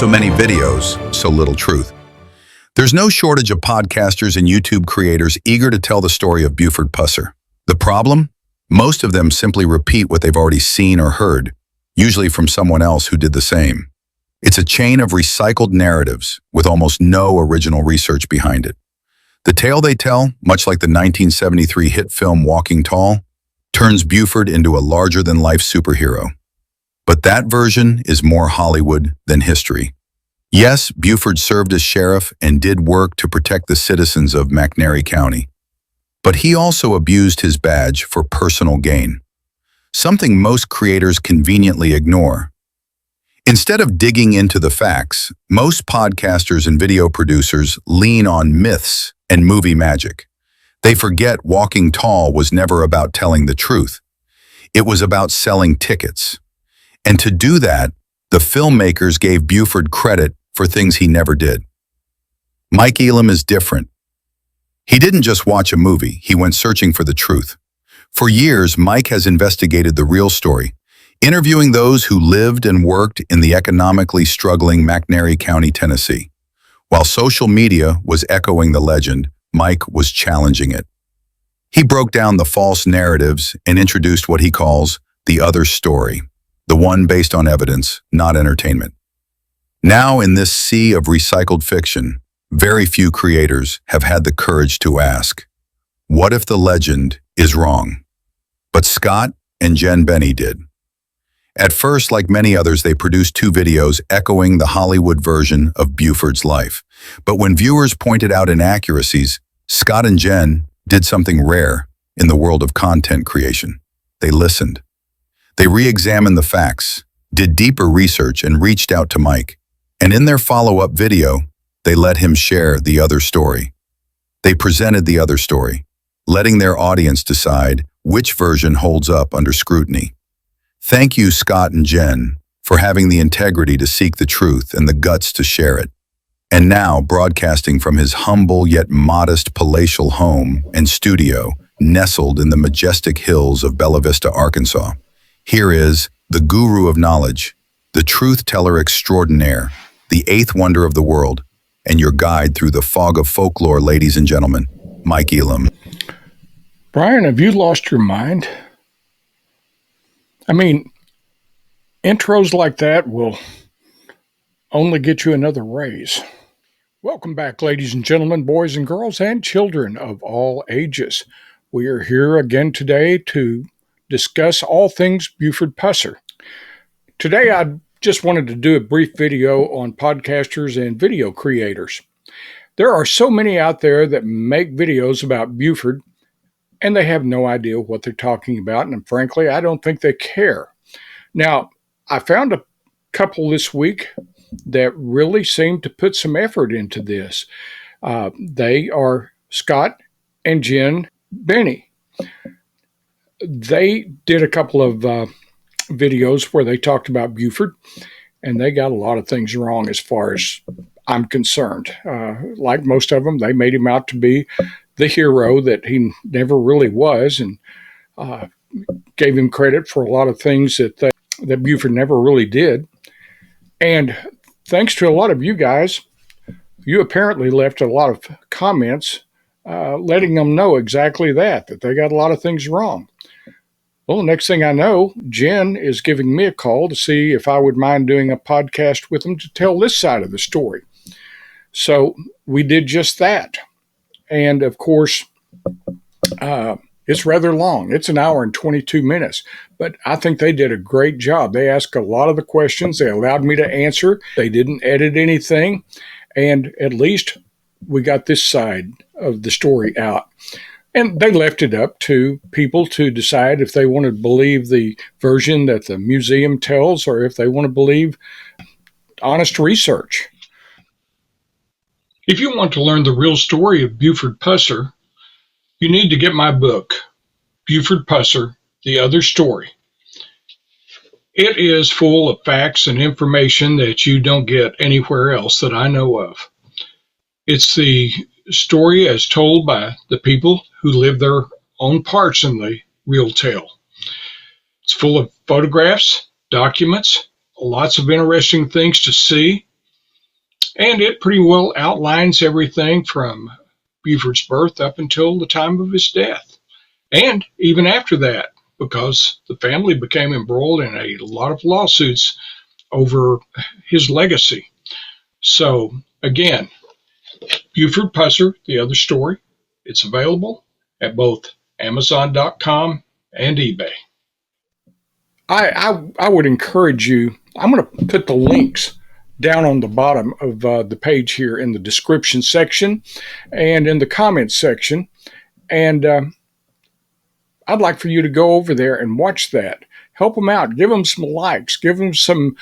So many videos, so little truth. There's no shortage of podcasters and YouTube creators eager to tell the story of Buford Pusser. The problem? Most of them simply repeat what they've already seen or heard, usually from someone else who did the same. It's a chain of recycled narratives with almost no original research behind it. The tale they tell, much like the 1973 hit film Walking Tall, turns Buford into a larger-than-life superhero. But that version is more Hollywood than history. Yes, Buford served as sheriff and did work to protect the citizens of McNairy County. But he also abused his badge for personal gain, something most creators conveniently ignore. Instead of digging into the facts, most podcasters and video producers lean on myths and movie magic. They forget Walking Tall was never about telling the truth. It was about selling tickets. And to do that, the filmmakers gave Buford credit for things he never did. Mike Elam is different. He didn't just watch a movie, he went searching for the truth. For years, Mike has investigated the real story, interviewing those who lived and worked in the economically struggling McNairy County, Tennessee. While social media was echoing the legend, Mike was challenging it. He broke down the false narratives and introduced what he calls the other story, the one based on evidence, not entertainment. Now, in this sea of recycled fiction, very few creators have had the courage to ask, what if the legend is wrong? But Scott and Jen Benny did. At first, like many others, they produced 2 videos echoing the Hollywood version of Buford's life. But when viewers pointed out inaccuracies, Scott and Jen did something rare in the world of content creation. They listened. They re-examined the facts, did deeper research, and reached out to Mike. And in their follow-up video, they let him share the other story. They presented the other story, letting their audience decide which version holds up under scrutiny. Thank you, Scott and Jen, for having the integrity to seek the truth and the guts to share it. And now, broadcasting from his humble yet modest palatial home and studio, nestled in the majestic hills of Bella Vista, Arkansas, here is the guru of knowledge, the truth teller extraordinaire, the 8th wonder of the world, and your guide through the fog of folklore, ladies and gentlemen, Mike Elam. Brian, have you lost your mind? I mean, intros like that will only get you another raise. Welcome back, ladies and gentlemen, boys and girls, and children of all ages. We are here again today to discuss all things Buford Pusser. Today, I just wanted to do a brief video on podcasters and video creators. There are so many out there that make videos about Buford, and they have no idea what they're talking about, and frankly, I don't think they care. Now, I found a couple this week that really seem to put some effort into this. They are Scott and Jen Benny. They did a couple of videos where they talked about Buford, and they got a lot of things wrong as far as I'm concerned. Like most of them, they made him out to be the hero that he never really was, and gave him credit for a lot of things that Buford never really did. And thanks to a lot of you guys, you apparently left a lot of comments letting them know exactly that they got a lot of things wrong. Well, the next thing I know, Jen is giving me a call to see if I would mind doing a podcast with them to tell this side of the story. So we did just that. And of course, it's rather long. It's an hour and 22 minutes, but I think they did a great job. They asked a lot of the questions. They allowed me to answer. They didn't edit anything. And at least we got this side of the story out. And they left it up to people to decide if they want to believe the version that the museum tells or if they want to believe honest research. If you want to learn the real story of Buford Pusser, you need to get my book, Buford Pusser, The Other Story. It is full of facts and information that you don't get anywhere else that I know of. It's the story as told by the people who live their own parts in the real tale. It's full of photographs, documents, lots of interesting things to see, And it pretty well outlines everything from Buford's birth up until the time of his death. And even after that, because the family became embroiled in a lot of lawsuits over his legacy. So, again, Buford Pusser, The Other Story, it's available at both Amazon.com and eBay. I would encourage you, I'm going to put the links down on the bottom of the page here in the description section and in the comments section. And I'd like for you to go over there and watch that. Help them out. Give them some likes. Give them some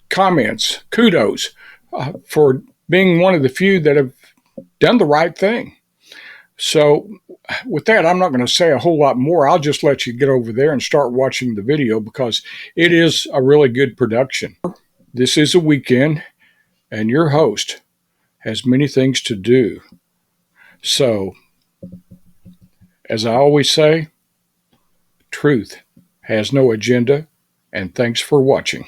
comments. Kudos for being one of the few that have done the right thing. So with that, I'm not going to say a whole lot more. I'll just let you get over there and start watching the video because it is a really good production. This is a weekend, and your host has many things to do. So, as I always say, truth has no agenda, and thanks for watching.